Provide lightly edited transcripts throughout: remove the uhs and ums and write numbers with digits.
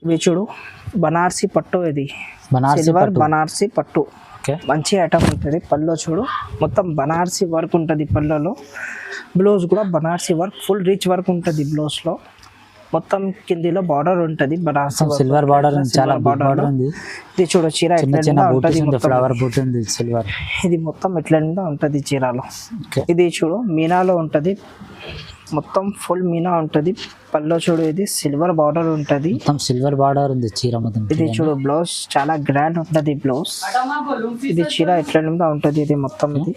ఇవి చూడు బనారసి పట్టు, ఇది బనారసి సిల్వర్ పట్టు. బనారసి పట్టు. ఓకే, మంచి ఐటమ్ ఉంటుంది. పళ్ళు చూడు మొత్తం బనారసి వర్క్ ఉంటుంది పళ్ళలో. బ్లౌజ్ కూడా Banarasi work, full rich work ఉంటుంది బ్లౌజ్లో. మొత్తం కిందిలో బార్డర్ ఉంటుంది బనారసి work. సిల్వర్ బార్డర్ ఉంది, చాలా బిగ్ border బార్డర్ లో. ఉంది. ఇది చూడు చీర చిన్న ఎట్లా చిన్న ఉంటుందో బూటీస్ ఉంది, మొత్తం. ఫ్లవర్ బూటీ ఉంది సిల్వర్. ఇది మొత్తం ఎట్లా ఉంటుంది చీరలో. ఓకే, ఇది చూడు మీనాలో ఉంటుంది, మొత్తం ఫుల్ మీనా ఉంటుంది. పళ్ళు చూడు ఇది సిల్వర్ బార్డర్ ఉంటుంది. మొత్తం సిల్వర్ బార్డర్ ఉంది చీర మొత్తం. ఇది చూడు బ్లౌజ్ చాలా గ్రాండ్ ఉంటుంది బ్లౌజ్. ఇది చీర ఎట్లా ఉంటుంది ఇది మొత్తం. ఇది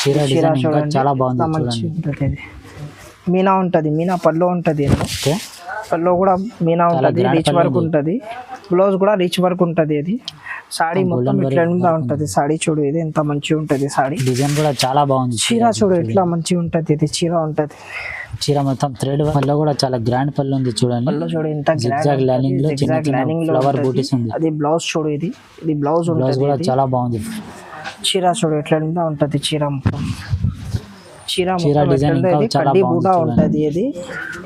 చీర చీర డిజైన్ ఇంకా చూడండి చాలా బాగుంది ఎంత మంచి చూడండి. ఉంటుంది. ఇది మీనా ఉంటుంది, మీనా పళ్ళు ఉంటుంది. ఓకే, పళ్ళు కూడా మీనా ఉంటుంది, grand రిచ్ పళ్ళు వర్క్ ఉంది. ఉంటుంది. బ్లౌజ్ కూడా రిచ్ వర్క్ ఉంటుంది. ఇది సాడీ మొత్తం golden ఇట్లా ఉంటుంది. సాడీ చూడు ఇది ఎంత మంచిగా ఉంటుంది. సాడీ డిజైన్ కూడా చాలా బాగుంది. చీర చూడు ఎట్లా మంచిగా ఉంటుంది. ఇది చీర ఉంటుంది. చీర మొత్తం థ్రెడ్ పళ్ళు కూడా చాలా గ్రాండ్ పళ్ళు ఉంది చూడండి. పళ్ళు చూడు ఎంత Zigzag lining లో చిన్న చిన్న flower booties ఉంది. అది బ్లౌజ్ చూడు ఇది బ్లౌజ్ బ్లౌజ్ ఉంటుంది. కూడా ఇది చాలా బాగుంది. చీర చూడు ఎట్లా ఉంటుంది. చీర మొత్తం చీర చీర మొత్తం design ఎట్లా ఇంకా ఉంది. చాలా కడ్డీ బాగుంది బూటా చూడండి. ఉంటుంది. ఇది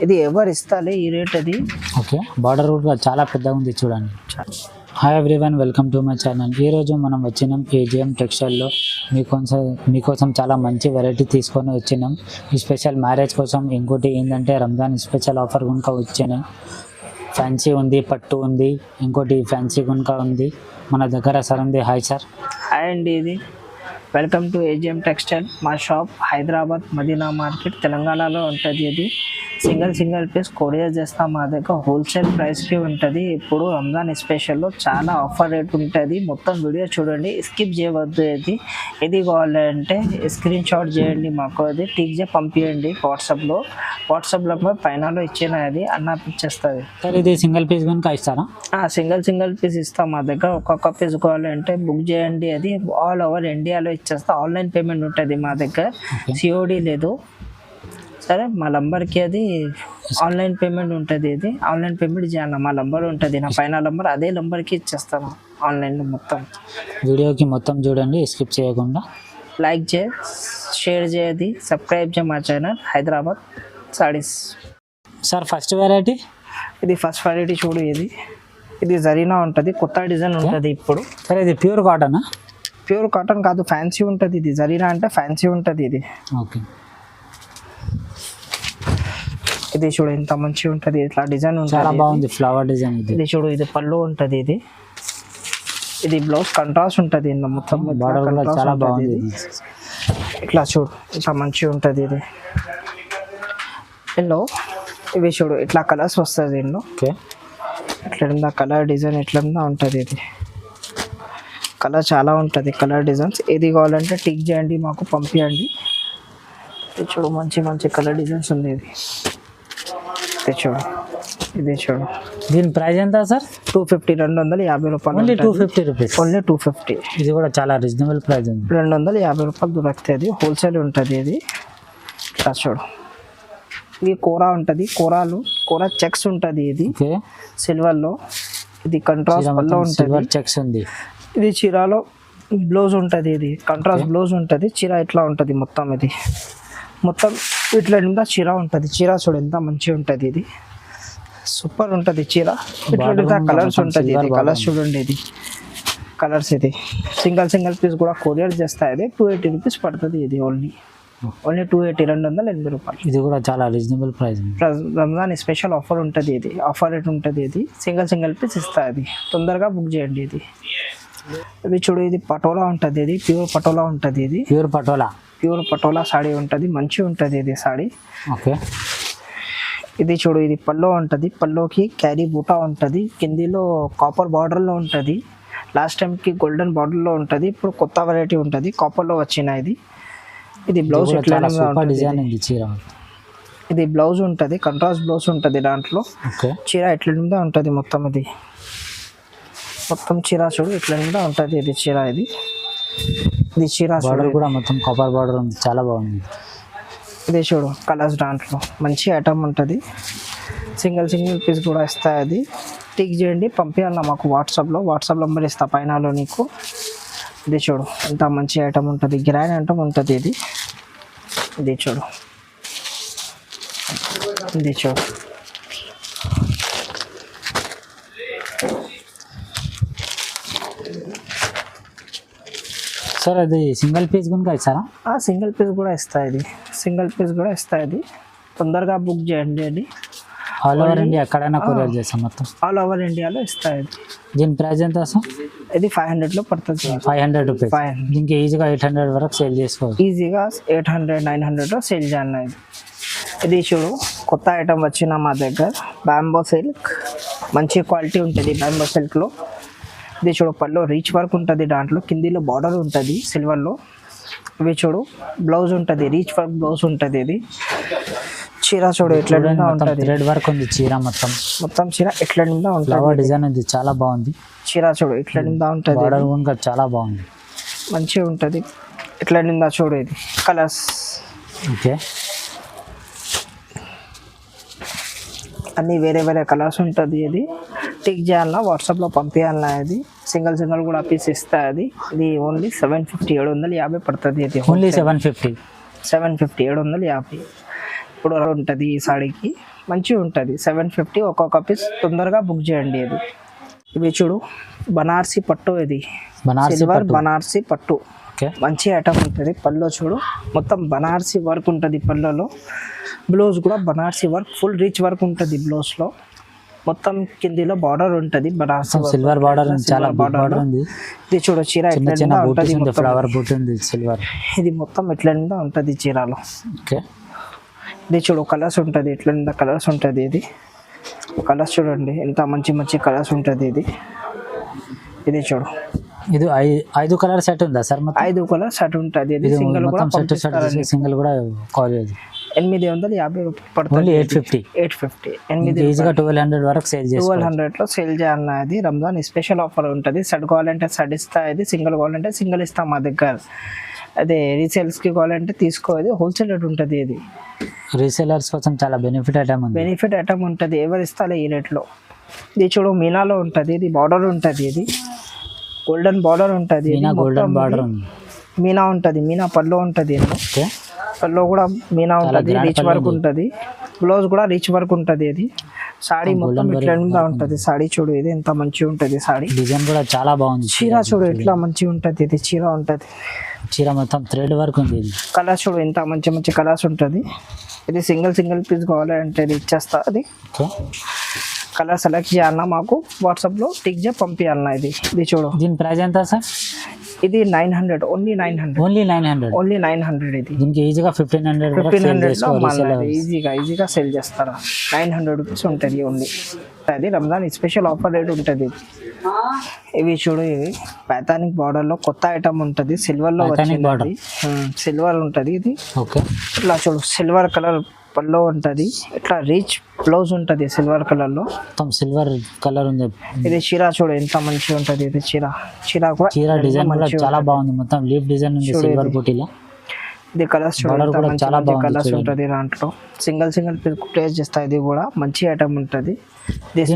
ఇది ఎవరు ఇస్తాలే ఈ రేట్ అది. ఓకే, బార్డర్ కూడా చాలా పెద్దగా ఉంది చూడండి. Hi everyone, welcome to my channel. ఈరోజు మనం వచ్చినాం ఏజిఎం టెక్స్టైల్లో. మీకోసం చాలా మంచి వెరైటీ తీసుకొని వచ్చినాం. ఈ స్పెషల్ మ్యారేజ్ కోసం. ఇంకోటి ఏంటంటే రంజాన్ స్పెషల్ ఆఫర్ కనుక వచ్చినాయి. ఫ్యాన్సీ ఉంది, పట్టు ఉంది, ఇంకోటి ఫ్యాన్సీ కనుక ఉంది మన దగ్గర. సార్ ఉంది. Hi sir. హాయ్ అండి, ఇది వెల్కమ్ టు ఏజిఎం టెక్స్టైల్. మా షాప్ హైదరాబాద్ మదీనా మార్కెట్ తెలంగాణలో ఉంటుంది. ఇది సింగిల్ పీస్ కొరియర్ చేస్తాం. మా దగ్గర హోల్సేల్ ప్రైస్కి ఉంటుంది. ఇప్పుడు రంజాన్ స్పెషల్లో చాలా ఆఫర్ రేట్ ఉంటుంది. మొత్తం వీడియో చూడండి, స్కిప్ చేయవద్దు. ఇది కావాలంటే స్క్రీన్ షాట్ చేయండి, మాకు అది టిక్ చేసి పంపించండి వాట్సాప్లో పైనలో ఇచ్చిన అది అన్న ఇచ్చేస్తుంది. సార్ ఇది సింగిల్ పీస్ కనుక ఇస్తారా? సింగిల్ పీస్ ఇస్తాం. మా దగ్గర ఒక్కొక్క పీస్ కావాలంటే బుక్ చేయండి. అది ఆల్ ఓవర్ ఇండియాలో ఇచ్చేస్తా. ఆన్లైన్ పేమెంట్ ఉంటుంది మా దగ్గర, సిఓడి లేదు. సరే, మా నంబర్కి అది ఆన్లైన్ పేమెంట్ ఉంటుంది. ఇది ఆన్లైన్ పేమెంట్ చేయాలి. మా నంబర్ ఉంటుంది, నా పైన నంబర్, అదే నంబర్కి ఇచ్చేస్తాను ఆన్లైన్లో మొత్తం. వీడియోకి మొత్తం చూడండి, స్కిప్ చేయకుండా. లైక్ చేయి, షేర్ చేయది, సబ్స్క్రైబ్ చేయ మా channel Hyderabad saris. Sir first variety, ఇది ఫస్ట్ వెరైటీ చూడు. ఇది జరీనా ఉంటుంది, కొత్త డిజైన్ ఉంటుంది ఇప్పుడు. సరే ఇది ప్యూర్ కాటనా? ప్యూర్ కాటన్ కాదు, ఫ్యాన్సీ ఉంటుంది. ఇది జరీనా అంటే ఫ్యాన్సీ ఉంటుంది. ఇది ఓకే, ఇది చూడు ఎంత మంచిగా ఉంటుంది. ఇట్లా డిజైన్ చాలా ఉంటుంది. బాగుంది ఫ్లవర్ డిజైన్. ఇది చూడు, ఇది పళ్ళు ఉంటుంది. ఇది బ్లౌజ్ కంట్రాస్ట్ ఉంటుంది. మొత్తం బార్డర్ కూడా చాలా బాగుంది. ఇట్లా చూడు ఇట్లా మంచిగా ఉంటుంది. ఇది ఎల్లో, ఇవి చూడు ఇట్లా కలర్స్ వస్తుంది దీనిలో. ఓకే, ఎట్లా కలర్ డిజైన్ ఎట్లా ఉంటుంది. ఇది కలర్ చాలా ఉంటుంది, కలర్ డిజైన్స్. ఏది కావాలంటే టిక్ చేయండి, మాకు పంపించండి. ఇది చూడు మంచి కలర్ డిజైన్స్ ఉంది. ఇది చూడు దీని ప్రైస్ ఎంత సార్? 250, 250 రూపాయలు. Only 250 rupees. ఓన్లీ 250. ఇది కూడా చాలా రీజనబుల్ ప్రైస్ ఉంది. 250 రూపాయలు దొరుకుతుంది. హోల్సేల్ ఉంటుంది. ఇది ఇట్లా చూడు. ఇది కోరా ఉంటుంది. కోరా చెక్స్ ఉంటుంది. ఇది ఓకే, సిల్వర్లో. ఇది కంట్రాస్ట్ పళ్ళు ఉంటుంది. సిల్వర్ చెక్స్ ఉంది. ఇది చీరలో బ్లౌజ్ ఉంటుంది. ఇది కంట్రాస్ట్ బ్లౌజ్ ఉంటుంది. చీర ఇట్లా ఉంటుంది మొత్తం. ఇది మొత్తం ఇట్లా నిండా చీర ఉంటుంది. చీర చూడు ఎంత మంచిగా ఉంటుంది. ఇది సూపర్ ఉంటుంది చీర. ఇట్లా కలర్స్ ఉంటుంది. ఇది కలర్స్ చూడండి. ఇది కలర్స్. ఇది సింగిల్ పీస్ కూడా కొరియర్ చేస్తాయి. ఇది 280 రూపీస్ పడుతుంది. ఇది ఓన్లీ 280, 280 రూపాయలు. ఇది కూడా చాలా reasonable price. Ramzan special offer ఉంటుంది. ఇది ఆఫర్ రేట్ ఉంటుంది. ఇది సింగిల్ పీస్ ఇస్తాయి. అది తొందరగా బుక్ చేయండి. ఇది చూడు, ఇది పటోలా ఉంటుంది. ఇది ప్యూర్ పటోలా ఉంటుంది. ఇది ప్యూర్ పటోలా సాడీ ఉంటుంది. మంచిగా ఉంటుంది ఇది సాడీ. ఓకే, ఇది చూడు, ఇది పల్లో ఉంటుంది. పల్లోకి క్యారీ బూటా ఉంటుంది. కిందిలో కాపర్ బార్డర్లో ఉంటుంది. లాస్ట్ టైంకి గోల్డెన్ బార్డర్లో ఉంటుంది. ఇప్పుడు కొత్త వెరైటీ ఉంటుంది, కాపర్లో వచ్చిన. ఇది బ్లౌజ్ ఎట్లా డిజైన్ ఉంది చీర. ఇది బ్లౌజ్ ఉంటుంది, కంట్రాస్ట్ బ్లౌజ్ ఉంటుంది దాంట్లో. ఓకే, చీర ఎట్లా ఉంటుంది మొత్తం. ఇది మొత్తం చీర చూడు ఎట్లా ఉంటుంది. ఇది చీర. ఇది చీర బార్డర్ కూడా మొత్తం కాపర్ బార్డర్ ఉంది, చాలా బాగుంది. ఇది చూడు కలర్స్ దాంట్లో మంచి ఐటమ్ ఉంటుంది. సింగిల్ పీస్ కూడా ఇస్తాయి. అది టిక్ చేయండి, పంపించాలి మాకు వాట్సాప్ నెంబర్ ఇస్తా పైనలో నీకు. ఇది చూడు ఎంత మంచి ఐటమ్ ఉంటుంది. గ్రాండ్ ఐటమ్ ఉంటుంది. ఇది చూడు. సార్ అది సింగిల్ పీస్ కనుక ఇస్తారా? సింగిల్ పీస్ కూడా ఇస్తా ఇది, సింగిల్ పీస్ కూడా ఇస్తా ఇది. తొందరగా బుక్ చేయండి అది. ఆల్ ఓవర్ ఇండియా ఎక్కడైనా కొరియర్ చేస్తాం మొత్తం. ఆల్ ఓవర్ ఇండియాలో ఇస్తా ఇది. దీని ప్రైస్ ఎంత సార్? ఇది 500లో పడుతుంది. 500 రూపీస్. దీనికి ఈజీగా 800 వరకు సేల్ చేసుకోవచ్చు. ఈజీగా 800 900లో సేల్ చేయాలి ఇది. ఇది చూడు కొత్త ఐటమ్ వచ్చిన మా దగ్గర బ్యాంబో సిల్క్, మంచి క్వాలిటీ ఉంటుంది బ్యాంబో సిల్క్లో. ఇది చూడు పళ్ళు రీచ్ వర్క్ ఉంటుంది, దాంట్లో కిందిలో బార్డర్ ఉంటుంది సిల్వర్లో. ఇవి చూడు బ్లౌజ్ ఉంటుంది, రీచ్ వర్క్ బ్లౌజ్ ఉంటుంది. ఇది చీర చూడు ఎట్లా ఉంటుంది, థ్రెడ్ వర్క్ ఉంది చీర మొత్తం. మొత్తం చీర ఎట్లా ఉంటుంది, ఫ్లవర్ డిజైన్ ఉంది, చాలా బాగుంది. చీర చూడు ఎట్లా ఉంటుంది, బార్డర్ కూడా చాలా బాగుంది, మంచిగా ఉంటుంది. ఎట్లా నిందా చూడు. ఇది కలర్స్ ఓకే, అన్నీ వేరే వేరే కలర్స్ ఉంటుంది. ఇది టిక్ చేయాలన్నా వాట్సాప్లో పంపించాలన్నా ఇది సింగిల్ సింగిల్ కూడా పీస్ ఇస్తా. అది ఇది ఓన్లీ 750 750 పడుతుంది. ఇది ఓన్లీ 750 750 ఇప్పుడు ఉంటుంది ఈ సాడీకి, మంచిగా ఉంటుంది. 750 ఒక్కొక్క పీస్. తొందరగా బుక్ చేయండి. ఇది ఇవి చూడు బనారసి పట్టు, ఇది సిల్వర్ బనారసి పట్టు, మంచి ఐటమ్ ఉంటుంది. పళ్ళు చూడు మొత్తం బనారసి వర్క్ ఉంటుంది పళ్ళలో. బ్లౌజ్ కూడా Banarasi work, full reach work ఉంటుంది బ్లౌజ్లో. మొత్తం కిందిలో బార్డర్ ఉంటుంది బనారసి సిల్వర్ బార్డర్, చాలా బార్డర్ ఉంది. ఇది చూడు చీర ఎట్లా ఉంటుంది, ఫ్లవర్ బూట్ ఉంది సిల్వర్. ఇది మొత్తం ఎట్లా ఉంటుంది చీరలో. ఓకే, ఇది చూడు కలర్స్ ఉంటుంది, ఎట్లా కలర్స్ ఉంటుంది. ఇది కలర్స్ చూడండి ఎంత మంచి మంచి కలర్స్ ఉంటుంది. ఇది చూడు ఇది 5 కలర్ సెట్ ఉందా సార్? 5 కలర్ సెట్ ఉంటుంది. ఇది సింగిల్ కూడా సింగిల్ కూడా కాలేజ్ 850 పడుతుంది. 850 ఈజీగా 1200 వరకు సేల్ చేసి 1200లో సేల్ చేయాలన్నా. అది రంజాన్ స్పెషల్ ఆఫర్ ఉంటుంది. సెట్ కావాలంటే సెట్ ఇస్తా, ఇది సింగిల్ కావాలంటే సింగిల్ ఇస్తాం మా దగ్గర. అదే రీసేల్స్కి కావాలంటే తీసుకోవాలి, హోల్సేల్ రేట్ ఉంటుంది. ఇది రీసేలర్స్ కోసం చాలా బెనిఫిట్ ఐటమ్ ఉంటుంది. ఎవరు ఇస్తారో ఈ రేట్లో. ఇది చూడు మీనాలో ఉంటుంది, ఇది బార్డర్ ఉంటుంది. ఇది గోల్డెన్ బార్డర్ ఉంటుంది, గోల్డెన్ బార్డర్ ఉంది. మీనా ఉంటుంది, మీనా పళ్ళు ఉంటుంది. పళ్ళు కూడా మీనా ఉంటుంది, రీచ్ వర్క్ ఉంటుంది. బ్లౌజ్ కూడా రీచ్ వర్క్ ఉంటుంది. ఇది సాడీ మొత్తం ఇట్లా ఉంటుంది. సాడీ చూడు ఇది ఎంత మంచిగా ఉంటుంది. సాడీ డిజైన్ కూడా చాలా బాగుంది. చీర చూడు ఎట్లా మంచిగా ఉంటుంది. ఇది చీర ఉంటుంది, చీర మొత్తం థ్రెడ్ వర్క్ ఉంది. కలర్స్ చూడు ఎంత మంచి మంచి కలర్స్ ఉంటుంది. ఇది సింగిల్ పీస్ కావాలంటే ఇది ఇచ్చేస్తా. అది కలర్ సెలెక్ట్ చేయాలన్నా మాకు వాట్సాప్లో టిక్ చేసి పంపించాలన్నా. ఇది చూడు దీని ప్రైస్ ఎంత సార్? ఇది 900, ఓన్లీ 900. ఇది దీనికి ఈజీగా 1500 ఈజీగా సేల్ చేస్తారా. 900 రూపీస్ ఉంటుంది ఓన్లీ. అది రంజాన్ స్పెషల్ ఆఫర్ రేట్ ఉంటుంది. ఇవి చూడు ఇవి ప్యాథానిక్ బార్డర్లో కొత్త ఐటమ్ ఉంటుంది, సిల్వర్లో వచ్చింది. సిల్వర్ ఉంటుంది. ఇది ఇట్లా చూడు సిల్వర్ కలర్ పల్లో ఉంటుంది, ఇట్లా రీచ్ బ్లౌజ్ ఉంటుంది సిల్వర్ కలర్లో. సిల్వర్ కలర్ ఉంది. ఇది చీర చూడు ఎంత మంచిగా ఉంటుంది. ఇది చీర కూడా చీర డిజైన్ కూడా చాలా బాగుంది, మొత్తం లీఫ్ డిజైన్ ఉంది సిల్వర్ బూటీలో. ఇది కలర్స్ చూడండి చాలా బాగుంది. కలర్స్ ఉంటుంది దాంట్లో. సింగిల్ ప్లేస్ చేస్తా. ఇది కూడా మంచి ఐటమ్ ఉంటుంది. ఇది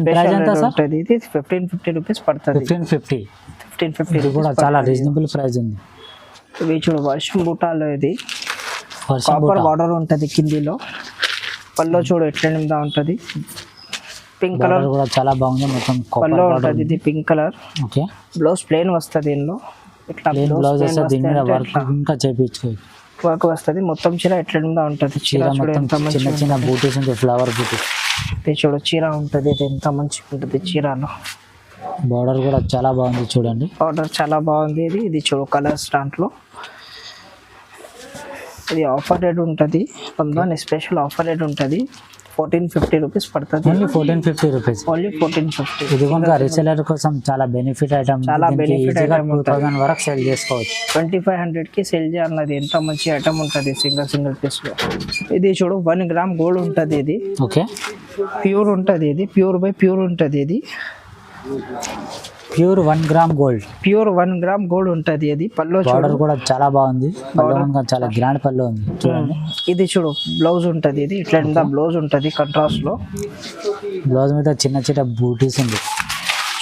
ఉంటుంది. ఇది 1550 రూపీస్ పడుతుంది. 1550 కూడా చాలా రీజనబుల్ ప్రైస్ ఉంది. ఇవి చూడు వర్షం బూటాలో, ఇది కాపర్ బార్డర్ ఉంటుంది కిందిలో. పల్లో చూడు ఎట్లా ఉంటుంది, పింక్ కలర్ కూడా చాలా బాగుంది. మొత్తం పల్లో ఉంటుంది. ఇది pink colour. Okay, blouse plain వస్తుంది. దీనిలో ఇట్లా బ్లౌజ్ దీని మీద వర్క్ ఇంకా చేయించుకోవచ్చు, వర్క్ వస్తుంది. మొత్తం చీర ఎట్లా ఉంటుంది. చీర చిన్న చిన్న బూటీస్ ఉంటాయి, ఫ్లవర్ బూటీస్. ఇది చూడు చీర ఉంటుంది. ఇది ఎంత మంచిగా ఉంటుంది చీరలో. బార్డర్ కూడా చాలా బాగుంది చూడండి, బార్డర్ చాలా బాగుంది. ఇది చూడు కలర్స్ దాంట్లో. ఇది ఆఫర్ రేట్ ఉంటుంది, రంజాన్ స్పెషల్ ఆఫర్ రేట్ ఉంటుంది. 1450 రూపీస్ పడుతుంది. Only 1450 rupees. ఓన్లీ 1450. ఇది కనుక రీసెలర్ కోసం చాలా బెనిఫిట్ ఐటమ్. చాలా బెనిఫిట్ ఐటమ్. 2000 వరకు సేల్ చేసుకోవచ్చు. 2500కి సేల్ చేయాలన్నది. ఎంత మంచి ఐటమ్ ఉంటుంది సింగిల్ పీస్లో. ఇది చూడు 1 గ్రామ్ గోల్డ్ ఉంటుంది. ఇది ఓకే, ప్యూర్ ఉంటుంది. ఇది ప్యూర్ బై ప్యూర్ ఉంటుంది. ఇది pure 1 gram gold. Pure 1 gram gold ఉంటుంది. అది పల్లో బార్డర్ కూడా చాలా బాగుంది. పల్లో చాలా గ్రాండ్ పల్లో ఉంది చూడండి. ఇది చూడు బ్లౌజ్ ఉంటుంది. ఇది ఇట్లా బ్లౌజ్ ఉంటుంది కాంట్రాస్ట్ లో. బ్లౌజ్ మీద చిన్న చిన్న బూటీస్ ఉంది.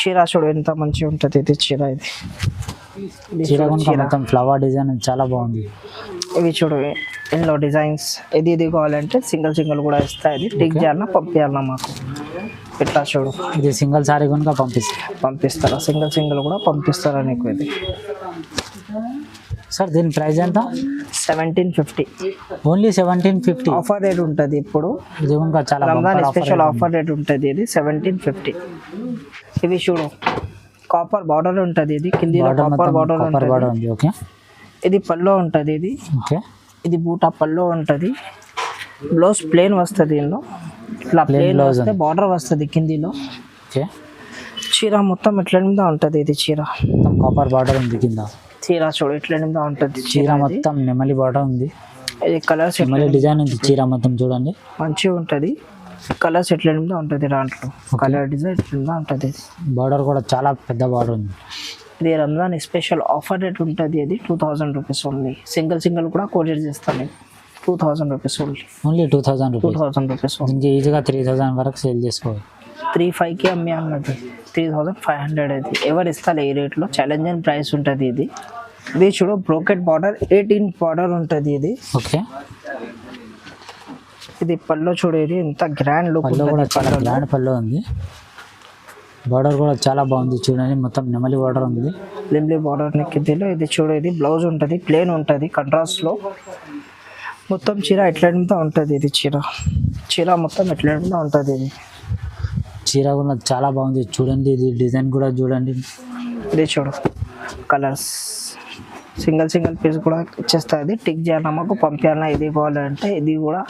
చీర చూడు ఎంత మంచిగా ఉంటుంది. ఇది చీర. ఇది చీర మొత్తం ఫ్లవర్ డిజైన్ చాలా బాగుంది. ఇవి చూడు ఎన్నో డిజైన్స్. ఇది కావాలంటే సింగిల్ కూడా ఇస్తాయి. ఇది టిక్ చేయాలన్నా పంపించాలన్నా మాకు. ఇట్లా చూడు ఇది సింగిల్ సారీ కనుక పంపిస్తారా. సింగిల్ కూడా పంపిస్తారా నీకు. ఇది సార్ దీని ప్రైస్ ఎంత? 1750 ఓన్లీ 1750. ఆఫర్ రేట్ ఉంటుంది ఇప్పుడు. ఇది ఇంకా చాలా రంజాన్ bumper offer స్పెషల్ ఉంది. ఆఫర్ రేట్ ఉంటుంది ఇది 1750. ఇది చూడు కాపర్ బార్డర్ ఉంటుంది, ఇది కిందిలో Border కాపర్ మొత్తం బార్డర్ copper border ఉంటుంది. ఉంది. ఓకే ఇది పల్లో ఉంటుంది, ఇది ఓకే ఇది బూటా పల్లో ఉంటుంది. బ్లౌజ్ ప్లేన్ వస్తుంది, దీనిలో ఇట్లా ప్లేన్ blouse వస్తే బార్డర్ వస్తుంది కిందిలో. ఓకే చీర మొత్తం ఇట్లా నిందా ఉంటుంది. ఇది చీర మొత్తం కాపర్ బార్డర్ ఉంది కింద. చీర చూడు ఇట్లా నిందా ఉంటుంది. చీర మొత్తం నెమలి బార్డర్ ఉంది. ఇది కలర్స్ నెమలి డిజైన్ ఉంది చీర మొత్తం చూడండి. మంచిగా ఉంటుంది. కలర్స్ ఎట్లా నిందా ఉంటుంది దాంట్లో. కలర్ డిజైన్ ఎట్లా నిందా ఉంటుంది. బార్డర్ కూడా చాలా పెద్ద బార్డర్ ఉంది. ఇది రంజాన్ స్పెషల్ ఆఫర్ రేట్ ఉంటుంది. అది 2000 రూపీస్ ఓన్లీ. సింగిల్ కూడా కొరియర్ చేస్తాను. 2000 rupees only. Only 2000 rupees. 2000 rupees only. దీనికి ఈజీగా 3000 వరకు సేల్ చేసుకోవాలి. 3500కి అమ్మే అన్నది 3500 అది ఎవరు ఇస్తారు ఈ రేట్లో. ఛాలెంజింగ్ ప్రైస్ ఉంటుంది ఇది. ఇది చూడు బ్రోకెట్ బార్డర్ 18 బార్డర్ ఉంటుంది ఇది. ఓకే ఇది పల్లో చూడు, ఇది ఎంత గ్రాండ్ లుక్ పళ్ళు కూడా చాలా గ్రాండ్ పళ్ళు ఉంది. బార్డర్ కూడా చాలా బాగుంది చూడండి. మొత్తం నెమలి బార్డర్ ఉంది. లింబ్లీ బార్డర్ నెక్కిదిలో ఇది చూడు. ఇది బ్లౌజ్ ఉంటుంది, ప్లేన్ ఉంటుంది కంట్రాస్ట్లో. మొత్తం చీర ఎట్లా ఉంటుంది. ఇది చీర మొత్తం ఎట్లా ఉంటుంది. ఇది చీర కూడా చాలా బాగుంది చూడండి. ఇది డిజైన్ కూడా చూడండి. ఇది చూడు కలర్స్ సింగిల్ పీస్ కూడా ఇచ్చేస్తుంది. టిక్ చేయాలన్నా మాకు పంపించాలన్నా ఇది కావాలంటే ఇది కూడా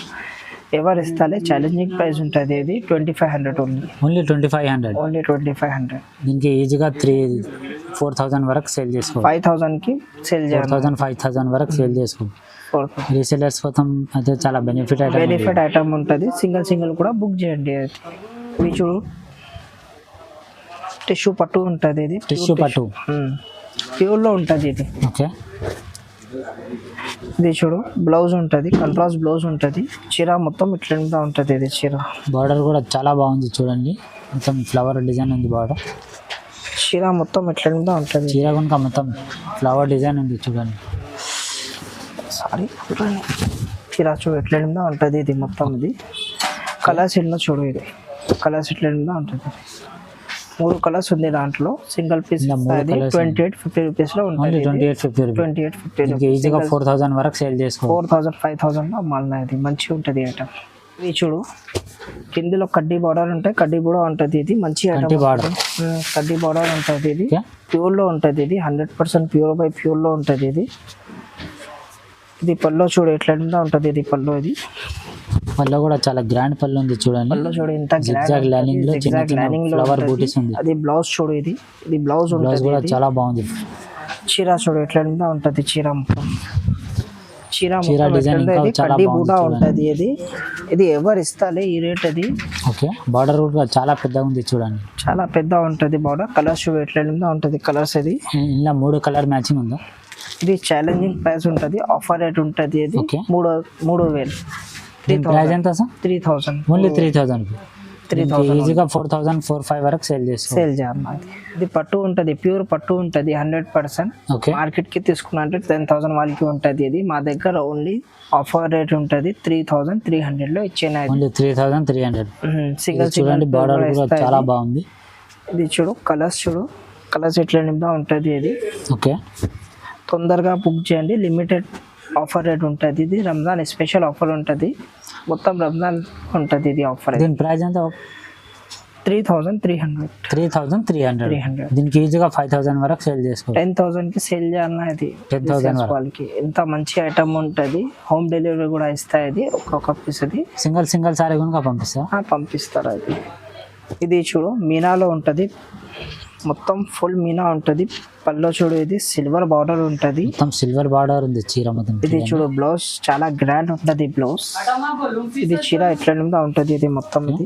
ఎవరు ఇస్తారే. ఛాలెంజింగ్ ప్రైస్ ఉంటుంది. ఇది 2500 ఓన్లీ. ఓన్లీ 2500. ఓన్లీ 2500. దీనికి ఈజీగా 4000 వరకు సేల్ చేసుకోవాలి. 5000కి సేల్ చేయాలి. 4000 5000 వరకు సేల్ చేసుకోవాలి. రీసెలర్స్ కోసం అయితే చాలా బెనిఫిట్ ఐటమ్ ఉంటుంది. సింగిల్ కూడా బుక్ చేయండి. ఇది చూడు టిష్యూ పట్టు ఉంటుంది. ఇది టిష్యూ పట్టు ప్యూర్లో ఉంటుంది ఇది. ఓకే ఇది చూడు బ్లౌజ్ ఉంటుంది, కంట్రాస్ట్ బ్లౌజ్ ఉంటుంది. చీర మొత్తం ఇట్లా ఉంటుంది. ఇది చీర బార్డర్ కూడా చాలా బాగుంది చూడండి. మొత్తం ఫ్లవర్ డిజైన్ ఉంది బార్డర్. చీర మొత్తం ఇట్లా ఉంటుంది. చీర కనుక మొత్తం ఫ్లవర్ డిజైన్ ఉంది చూడండి. సారీ చీర చూడు ఎట్లా ఉంటుంది. ఇది మొత్తం ఇది కలర్స్ ఎన్నో చూడు. ఇది కలర్స్ ఎట్లా ఉంటుంది. 3 కలర్స్ ఉంది దాంట్లో. సింగిల్ పీస్ 2850 రూపీస్లో ఉంటుంది. 2850 దీనికి ఈజీగా 4000 వరకు సేల్ చేసుకోవాలి. 4000 5000 మళ్ళీ ఇది మంచిగా ఉంటుంది ఐటమ్. ఇది చూడు కిందిలో కడ్డీ బార్డర్ ఉంటాయి, కడ్డీ కూడా ఉంటుంది. ఇది మంచి ఐటమ్. కడ్డీ బార్డర్ ఉంటుంది. ఇది ప్యూర్లో ఉంటుంది. ఇది 100% ప్యూర్ బై ప్యూర్లో ఉంటుంది. ఇది పల్లో చూడు ఎట్లా ఉంటుంది. ఇది పల్లో. ఇది పళ్ళు కూడా చాలా గ్రాండ్ పళ్ళు ఉంది చూడండి. పల్లో చూడు ఎంత జిగ్జాగ్ లైనింగ్ లో చిన్న చిన్న ఫ్లవర్ బూటీస్ ఉంది. అది బ్లౌజ్ చూడు. ఇది బ్లౌజ్ ఉంటుంది. కూడా చాలా బాగుంది. చీర చూడు ఎట్లా ఉంటుంది. చీర మొత్తం చీర డిజైన్ కడ్డీ బూటా ఉంటుంది. ఇది ఎవరు ఇస్తాలే ఈ రేట్. అది ఓకే బార్డర్ కూడా చాలా పెద్దగా ఉంది చూడండి. చాలా పెద్ద ఉంటుంది బార్డర్. కలర్స్ చూడు ఎట్లా ఉంటుంది. కలర్స్ ఇది ఇలా 3 కలర్ మ్యాచింగ్ ఉందా. ఇది ఛాలెంజింగ్ ప్రైస్ ఉంటుంది. ఆఫర్ రేట్ ఉంటుంది. ఇది 3000. ప్రైస్ ఎంత సార్? 3000 ఓన్లీ 3000. ఈజీగా 4000 4500 వరకు సేల్ చేయాలి. ఇది పట్టు ఉంటుంది, ప్యూర్ పట్టు ఉంటుంది 100%. ఓకే మార్కెట్ కి తీసుకున్నంటే 10,000 వాళ్ళకి ఉంటుంది. ఇది మా దగ్గర ఓన్లీ ఆఫర్ రేట్ ఉంటుంది 3300 లో ఇచ్చేనా. ఓన్లీ 3300. సింగిల్ చూడండి బార్డర్ కూడా చాలా బాగుంది. ఇది చూడు కలర్స్ ఎట్లా ఉంటుంది. ఇది ఓకే తొందరగా బుక్ చేయండి. లిమిటెడ్ ఆఫర్ రేట్ ఉంటుంది. ఇది రంజాన్ స్పెషల్ ఆఫర్ ఉంటుంది. మొత్తం రంజాన్ ఉంటుంది. ఇది ఆఫర్. దీని ప్రైస్ ఎంత? 3300. దీనికి ఈజీగా 5000 వరకు సేల్ చేసుకోవాలి. 10,000కి సేల్ చేయాలన్నా. ఇది 10,000 వాళ్ళకి ఎంత మంచి ఐటమ్ ఉంటుంది. హోమ్ డెలివరీ కూడా ఇస్తాయి. ఇది ఒక్కొక్క పీస్. అది సింగిల్ సారీ కనుక పంపిస్తారు. ఇది చూడు మీనాలో ఉంటుంది. మొత్తం ఫుల్ మీనా ఉంటుంది. పల్లో చూడు ఇది సిల్వర్ బార్డర్ ఉంటుంది. మొత్తం సిల్వర్ బార్డర్ ఉంది చీర మొత్తం. ఇది చూడు బ్లౌజ్ చాలా గ్రాండ్ ఉంటుంది. బ్లౌజ్ ఇది చీర ఎట్లా ఉంటుంది. ఇది మొత్తం ఇది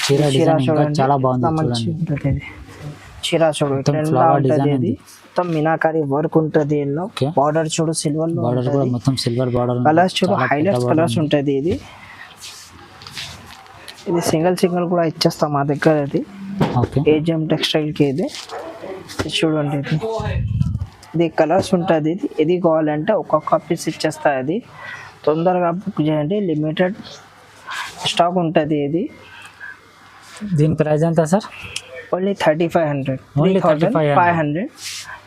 చీర చూడండి చాలా బాగుంది. మంచి ఉంటుంది. ఇది చీర చూడు ఎట్లా ఉంటుంది. ఇది మొత్తం మీనాకారి వర్క్ ఉంటుంది. బార్డర్ చూడు సిల్వర్ బార్డర్ కూడా మొత్తం సిల్వర్ బార్డర్. కలర్స్ చూడు హైలైట్స్ కలర్స్ ఉంటుంది. ఇది సింగిల్ కూడా ఇచ్చేస్తాం మా దగ్గర. అది ఏజిఎం టెక్స్టైల్కి. ఇది చూడండి. ఇది కలర్స్ ఉంటుంది. ఇది కావాలంటే ఒక్కొక్క పీస్ ఇచ్చేస్తా. అది తొందరగా బుక్ చేయండి. లిమిటెడ్ స్టాక్ ఉంటుంది. ఇది దీని ప్రైస్ ఎంత సార్? ఓన్లీ 3500.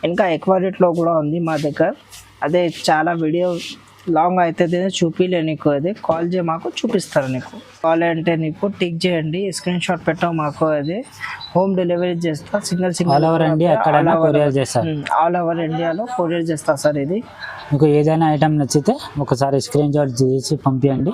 ఇంకా ఎక్కువ రేట్లో కూడా ఉంది మా దగ్గర. అదే చాలా వీడియో లాంగ్ అవుతుంది చూపిలే నీకు, అది కాల్ చేయ మాకు చూపిస్తారు నీకు. కాల్ అంటే నీకు టిక్ చేయండి, స్క్రీన్ షాట్ పెట్టావు మాకు, అది హోమ్ డెలివరీ చేస్తా. సింగిల్ ఆల్ ఓవర్ ఇండియా ఎక్కడైనా కొరియర్ చేస్తారు. ఆల్ ఓవర్ ఇండియాలో కొరియర్ చేస్తా సార్. ఇది మీకు ఏదైనా ఐటమ్ నచ్చితే ఒకసారి స్క్రీన్ షాట్ చేసి పంపించండి.